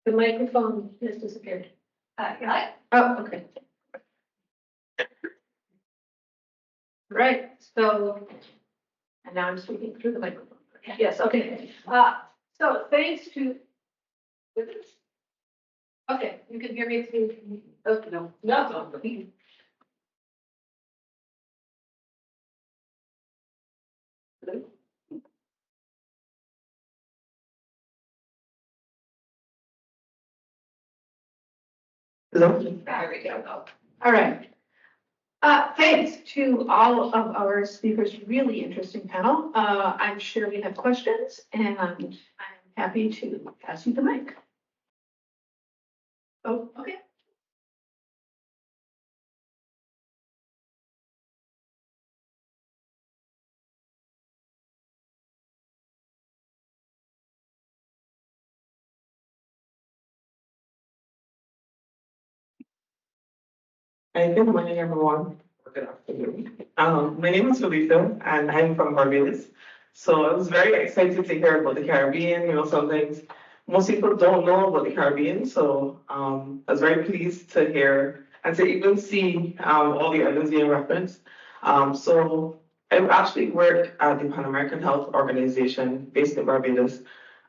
The microphone has disappeared. Yeah. Oh, okay. Right, so, and now I'm speaking through the microphone. Yes, okay. So thanks to. Okay, you can hear me through. Oh, no. No. Hello? Hello? There we go. All right. Thanks to all of our speakers, really interesting panel. I'm sure we have questions and I'm happy to pass you the mic. Oh, okay. Hi, good morning, everyone. Good afternoon. My name is Felicia, and I'm from Barbados. So I was very excited to hear about the Caribbean. Sometimes most people don't know about the Caribbean. So I was very pleased to hear and to even see all the islands being referenced. So I actually work at the Pan American Health Organization based in Barbados,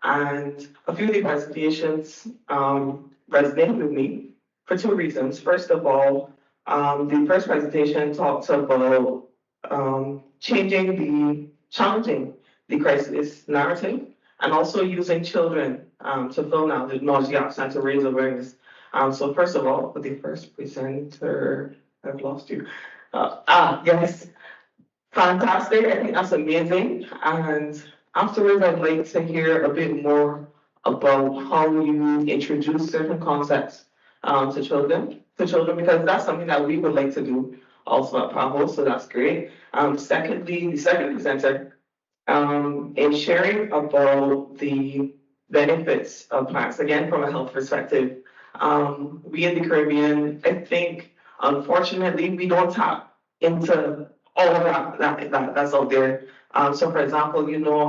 and a few of the presentations resonated with me for two reasons. First of all, the first presentation talks about challenging the crisis narrative, and also using children to fill now the knowledge gaps and to raise awareness. So first of all, for the first presenter, I've lost you. Yes, fantastic. I think that's amazing. And afterwards, I'd like to hear a bit more about how you introduce certain concepts to children, because that's something that we would like to do also at Pavo, so that's great. Secondly, the second presenter, in sharing about the benefits of plants, again, from a health perspective, we in the Caribbean, I think, unfortunately, we don't tap into all of that's out there. So for example,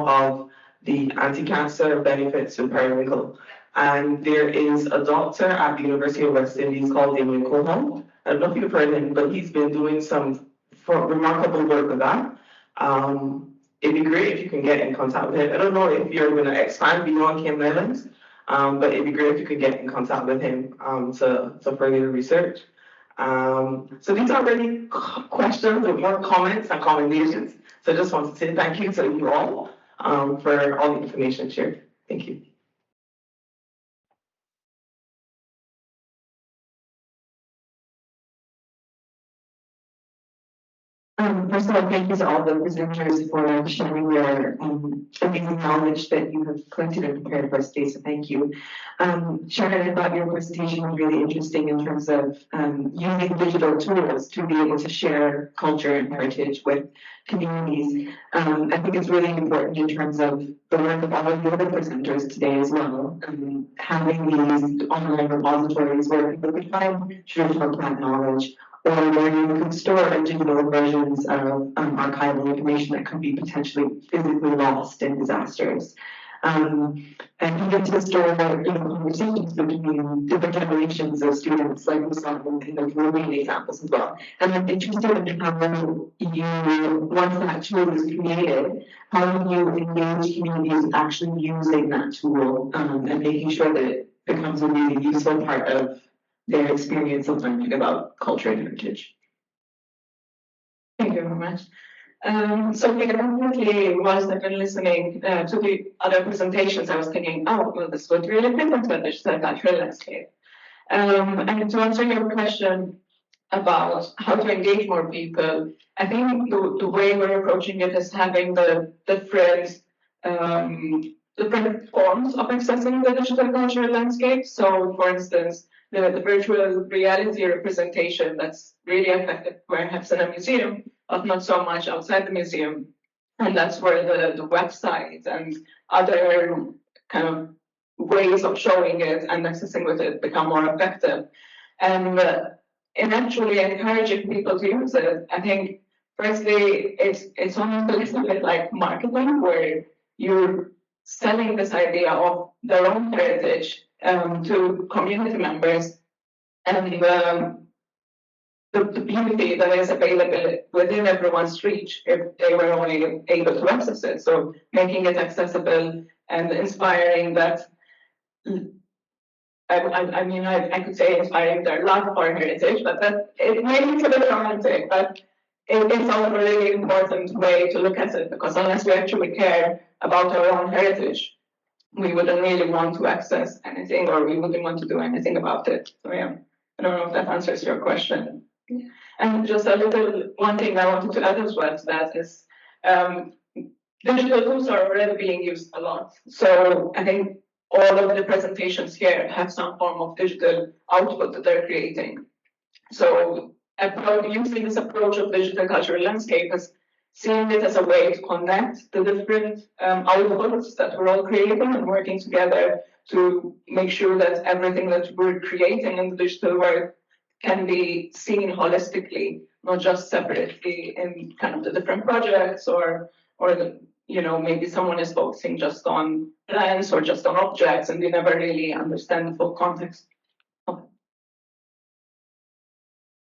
of the anti-cancer benefits of periwinkle. And there is a doctor at the University of West Indies called Damien Cohen. I don't know if you've heard him, but he's been doing some remarkable work with that. It'd be great if you can get in contact with him. I don't know if you're going to expand beyond Cayman Islands, but it'd be great if you could get in contact with him to further your research. So these are really questions or more comments and commendations. So I just want to say thank you to you all for all the information shared. Thank you. First of all, thank you to all the presenters for sharing your amazing knowledge that you have collected and prepared for us today, so thank you. Sharon, I thought your presentation was really interesting in terms of using digital tools to be able to share culture and heritage with communities. I think it's really important in terms of the work of all of the other presenters today as well, having these online repositories where people can find traditional plant knowledge, or where you can store digital versions of archival information that could be potentially physically lost in disasters. And even to store conversations between different generations of students, like we saw in the Romanian examples as well. And I'm interested in how you, once that tool is created, how you engage communities actually using that tool and making sure that it becomes a really useful part of their experience of learning about culture and heritage. Thank you very much. So definitely, whilst I've been listening to the other presentations, I was thinking, oh, well, this would really fit into the natural landscape. And to answer your question about how to engage more people, I think the way we're approaching it is having the different forms of accessing the digital cultural landscape. So, for instance, the virtual reality representation that's really effective perhaps in a museum, but not so much outside the museum. And that's where the website and other kind of ways of showing it and accessing with it become more effective. And in actually encouraging people to use it, I think firstly it's almost a little bit like marketing, where you're selling this idea of their own heritage to community members and the beauty that is available within everyone's reach if they were only able to access it. So making it accessible and inspiring that. I mean, I could say inspiring their love for heritage, but that it maybe it's a bit romantic, but it's a really important way to look at it because unless we actually care about our own heritage, we wouldn't really want to access anything or we wouldn't want to do anything about it. So yeah, I don't know if that answers your question. Yeah. And just a little one thing I wanted to add as well to that is digital tools are already being used a lot. So I think all of the presentations here have some form of digital output that they're creating. So using this approach of digital cultural landscape is seeing it as a way to connect the different outputs that we're all creating and working together to make sure that everything that we're creating in the digital world can be seen holistically, not just separately in kind of the different projects or the, maybe someone is focusing just on plans or just on objects and they never really understand the full context.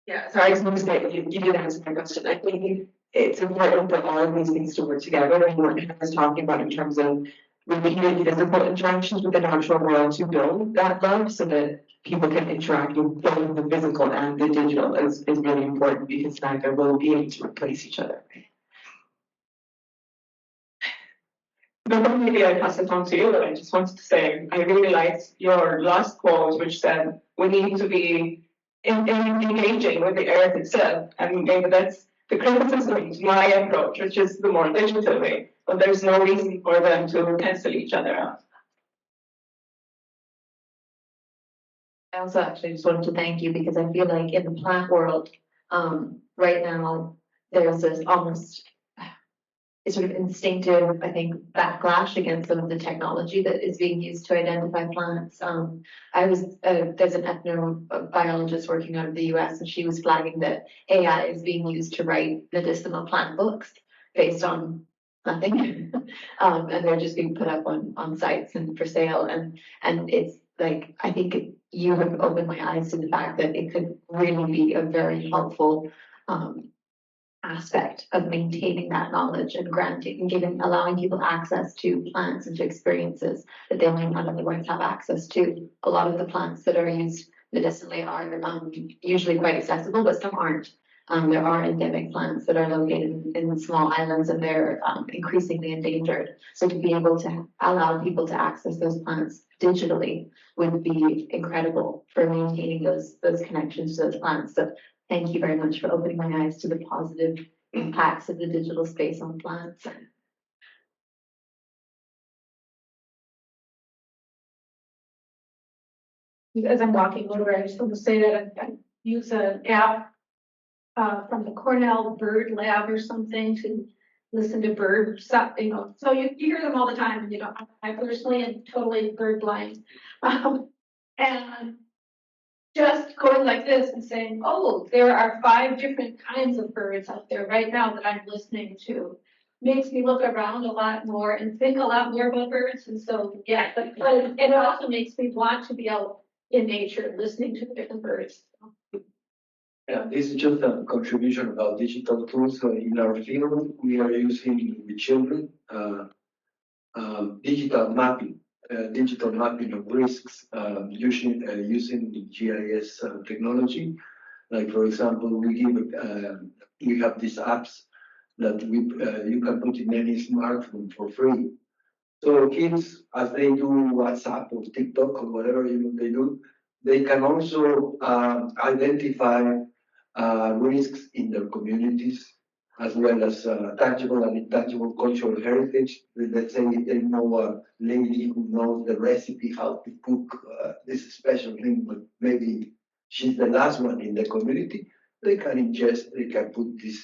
Yeah, so I just want to say, you did answer my question. I think it's important for all of these things to work together. And what Hannah was talking about in terms of repeated physical interactions with the natural world to build that love so that people can interact with both the physical and the digital is really important because neither will be able to replace each other. Before maybe I pass it on to you, I just wanted to say I really liked your last quote, which said we need to be engaging with the earth itself, and maybe that's the criticism to my approach, which is the more digital way. But there's no reason for them to cancel each other out. I also actually just wanted to thank you because I feel like in the plant world, right now, there's this almost sort of instinctive, I think, backlash against some of the technology that is being used to identify plants. There's an ethnobiologist working out of the US, and she was flagging that AI is being used to write medicinal plant books based on nothing. And they're just being put up on sites and for sale. And it's like, I think you have opened my eyes to the fact that it could really be a very helpful aspect of maintaining that knowledge and allowing people access to plants and to experiences that they might not otherwise have access to. A lot of the plants that are used medicinally are usually quite accessible, but some aren't. There are endemic plants that are located in small islands and they're increasingly endangered. So to be able to allow people to access those plants digitally would be incredible for maintaining those connections to those plants. So thank you very much for opening my eyes to the positive impacts of the digital space on plants. As I'm walking over, I just want to say that I use an app from the Cornell Bird Lab or something to listen to birds, so you hear them all the time, and I personally am totally bird blind. And just going like this and saying, oh, there are 5 different kinds of birds out there right now that I'm listening to, makes me look around a lot more and think a lot more about birds. And so, yeah, but it also makes me want to be out in nature listening to the different birds. Yeah, this is just a contribution about digital tools. In our field, we are using with children digital mapping of risks using the GIS technology. Like for example, we have these apps that you can put in any smartphone for free. So kids, as they do WhatsApp or TikTok or whatever they do, they can also identify risks in their communities, as well as tangible and intangible cultural heritage. Let's say they know a lady who knows the recipe how to cook this special thing, but maybe she's the last one in the community. They can put this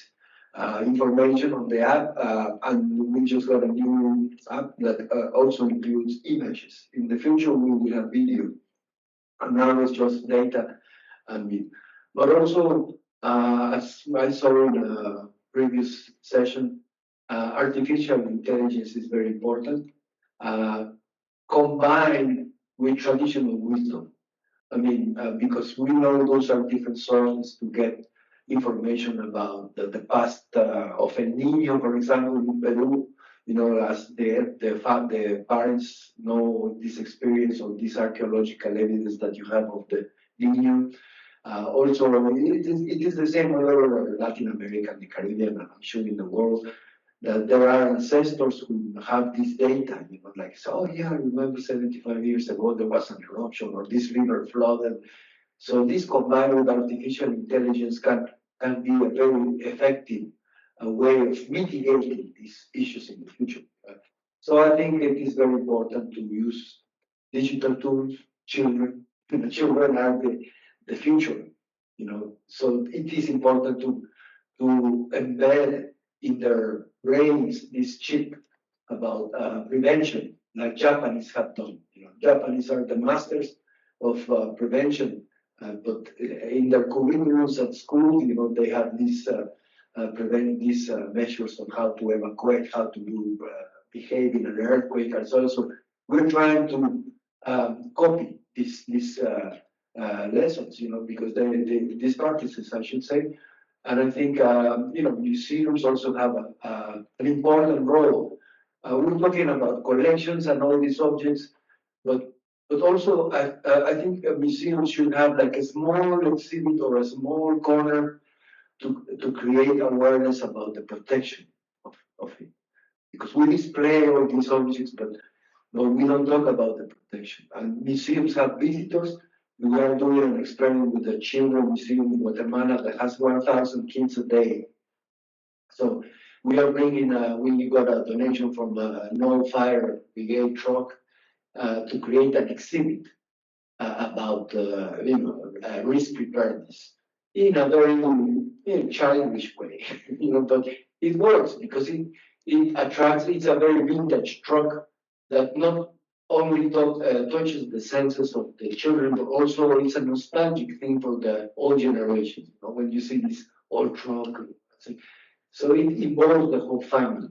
information on the app, and we just got a new app that also includes images. In the future, we will have video, and now it's just data and video. But also, as I saw in the previous session, artificial intelligence is very important, combined with traditional wisdom. I mean, because we know those are different sources to get information about the past of El Niño, for example, in Peru. You know, as the parents know this experience or this archaeological evidence that you have of the Niño. Also, it is the same all over Latin America and the Caribbean, and I'm sure in the world, that there are ancestors who have this data, you know, like, so, oh yeah, I remember 75 years ago there was an eruption or this river flooded. So this combined with artificial intelligence can be a very effective way of mitigating these issues in the future. So I think it is very important to use digital tools. Children, children are the future, you know. So it is important to embed in their brains this chip about prevention, like Japanese have done. You know, Japanese are the masters of prevention, but in their curriculums at school, you know, they have these these measures on how to evacuate, how to do behave in an earthquake, and so on. So we're trying to copy these lessons, you know, because these practices, I should say. And I think, you know, museums also have an important role. We're talking about collections and all these objects, but also I think a museum should have like a small exhibit or a small corner to create awareness about the protection of it. Because we display all these objects, but we don't talk about the protection. And museums have visitors. We are doing an experiment with the Children's Museum in Guatemala that has 1,000 kids a day. So we are bringing, we got a donation from a No Fire Brigade truck to create an exhibit about, you know, risk preparedness in a very childish way, you know, but it works because it attracts, it's a very vintage truck that not only touches the senses of the children, but also it's a nostalgic thing for the old generation. You know, when you see this old truck, so it involves the whole family.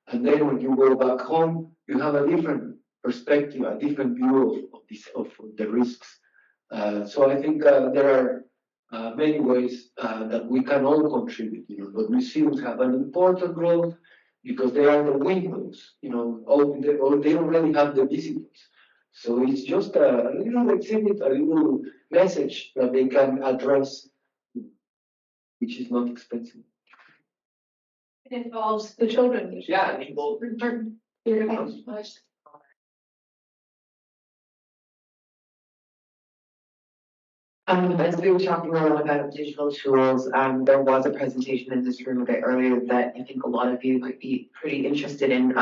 And then when you go back home, you have a different perspective, a different view of the risks. So I think there are many ways that we can all contribute. You know, but museums have an important role because they are the windows. You know, or they don't really have the visitors. So it's just a little exhibit, a little message that they can address, which is not expensive. It involves the children. Yeah, it involves- Important. As we were talking a lot about digital tools, there was a presentation in this room a bit earlier that I think a lot of you might be pretty interested in.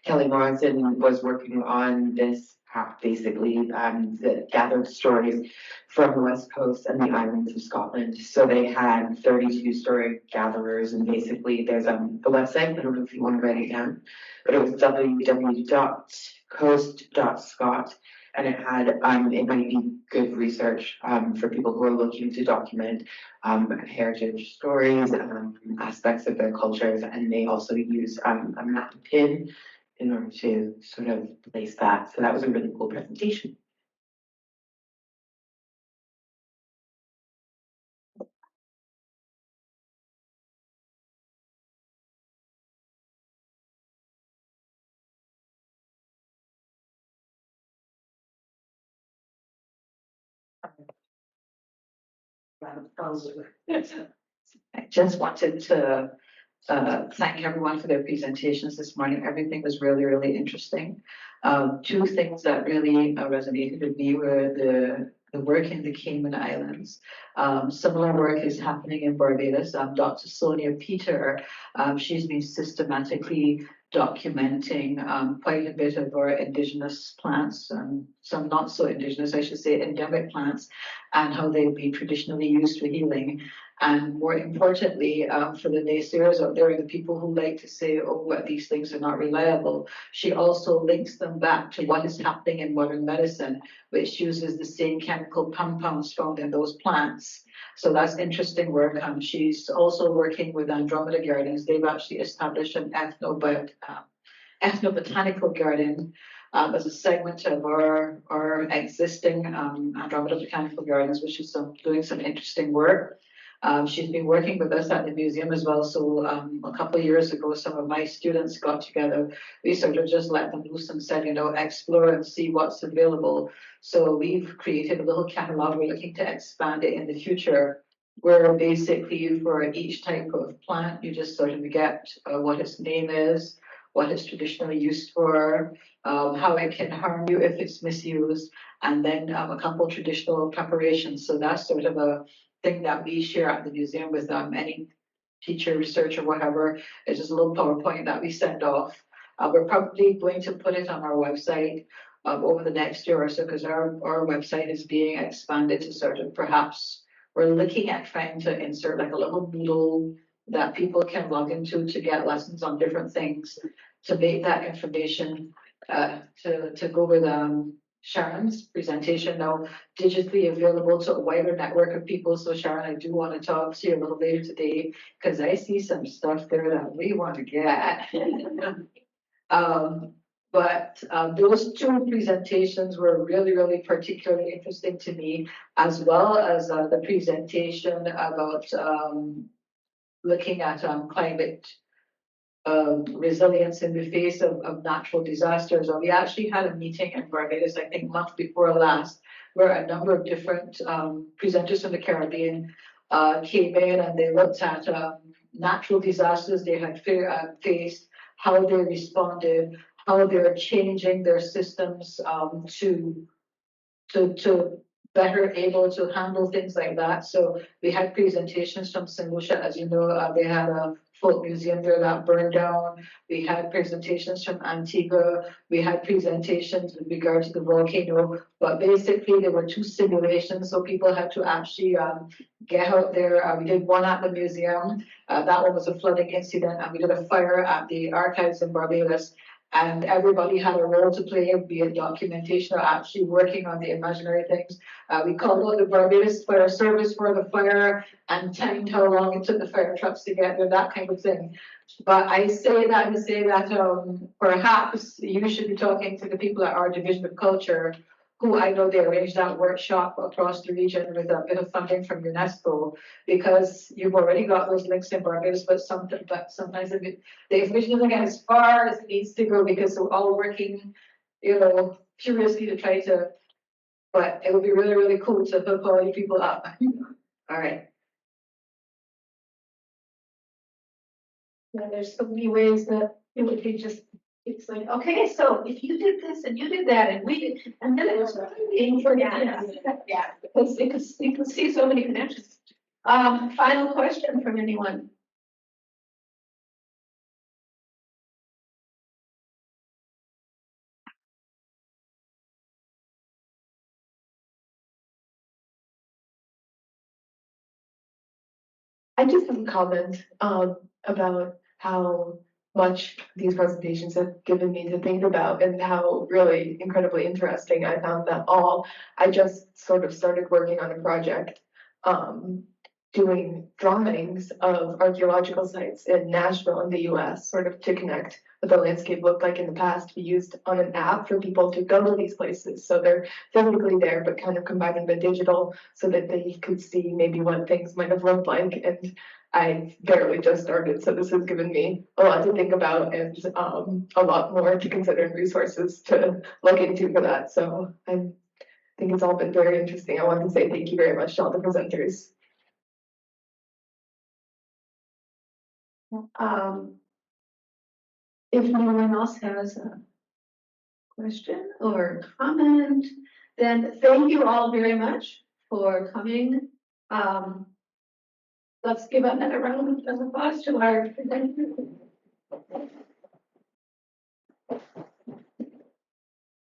Kelly Morrison was working on this app basically that gathered stories from the West Coast and the islands of Scotland. So they had 32 story gatherers, and basically there's a website, I don't know if you want to write it down, but it was www.coast.scot. And it had, it might be good research for people who are looking to document heritage stories, aspects of their cultures, and they also use a map pin in order to sort of place that. So that was a really cool presentation. I just wanted to thank everyone for their presentations this morning. Everything was really, really interesting. Two things that really resonated with me were the work in the Cayman Islands. Similar work is happening in Barbados. Dr. Sonia Peter, she's been systematically documenting quite a bit of our indigenous plants some not so indigenous, I should say, endemic plants, and how they've been traditionally used for healing. And more importantly, for the naysayers out there, the people who like to say, oh, what these things are not reliable, she also links them back to what is happening in modern medicine, which uses the same chemical compounds found in those plants. So that's interesting work. She's also working with Andromeda Gardens. They've actually established an ethnobotanical garden as a segment of our existing Andromeda Botanical Gardens, which is doing some interesting work. She's been working with us at the museum as well. So a couple of years ago, some of my students got together. We sort of just let them loose and said, explore and see what's available. So we've created a little catalog. We're looking to expand it in the future, where basically for each type of plant, you just sort of get what its name is, what it's traditionally used for, how it can harm you if it's misused, and then a couple traditional preparations. So that's sort of a thing that we share at the museum with any teacher, researcher, whatever. It's just a little PowerPoint that we send off. We're probably going to put it on our website over the next year or so, because our website is being expanded to sort of perhaps we're looking at trying to insert like a little Moodle that people can log into to get lessons on different things, to make that information to go with Sharon's presentation now digitally available to a wider network of people. So Sharon, I do want to talk to you a little later today, because I see some stuff there that we want to get. But those two presentations were really, really particularly interesting to me, as well as the presentation about looking at climate resilience in the face of natural disasters. We actually had a meeting in Barbados, I think month before last, where a number of different presenters from the Caribbean came in, and they looked at natural disasters they had faced, how they responded, how they're changing their systems to better able to handle things like that. So we had presentations from St. Lucia, as you know, they had a folk museum there that burned down. We had presentations from Antigua. We had presentations with regard to the volcano, but basically there were two simulations. So people had to actually get out there. We did one at the museum. That one was a flooding incident, and we did a fire at the archives in Barbados. And everybody had a role to play, be it documentation or actually working on the imaginary things. We called out the Barbados Fire Service for the fire and timed how long it took the fire trucks to get there, that kind of thing. But I say that to say that perhaps you should be talking to the people at our Division of Culture, who I know they arranged that workshop across the region with a bit of funding from UNESCO, because you've already got those links in Barbados, but sometimes the information doesn't get as far as it needs to go, because we're all working, furiously to try to, but it would be really, really cool to hook all you people up. All right. Yeah, there's so many ways that it would be just, it's like, okay, so if you did this and you did that and we did, and then it was yeah, because you can see so many connections. Final question from anyone? I just have a comment about how much these presentations have given me to think about, and how really incredibly interesting I found them all. I just sort of started working on a project doing drawings of archaeological sites in Nashville in the US, sort of to connect what the landscape looked like in the past, to be used on an app for people to go to these places. So they're physically there, but kind of combining the digital so that they could see maybe what things might have looked like. And I barely just started, so this has given me a lot to think about, and a lot more to consider and resources to look into for that. So I think it's all been very interesting. I want to say thank you very much to all the presenters. If no one else has a question or comment, then thank you all very much for coming. Let's give another round of applause to our presenters.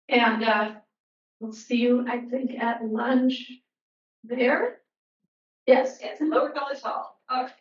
And we'll see you, I think, at lunch there. Yes. It's Lower Village Hall. Okay.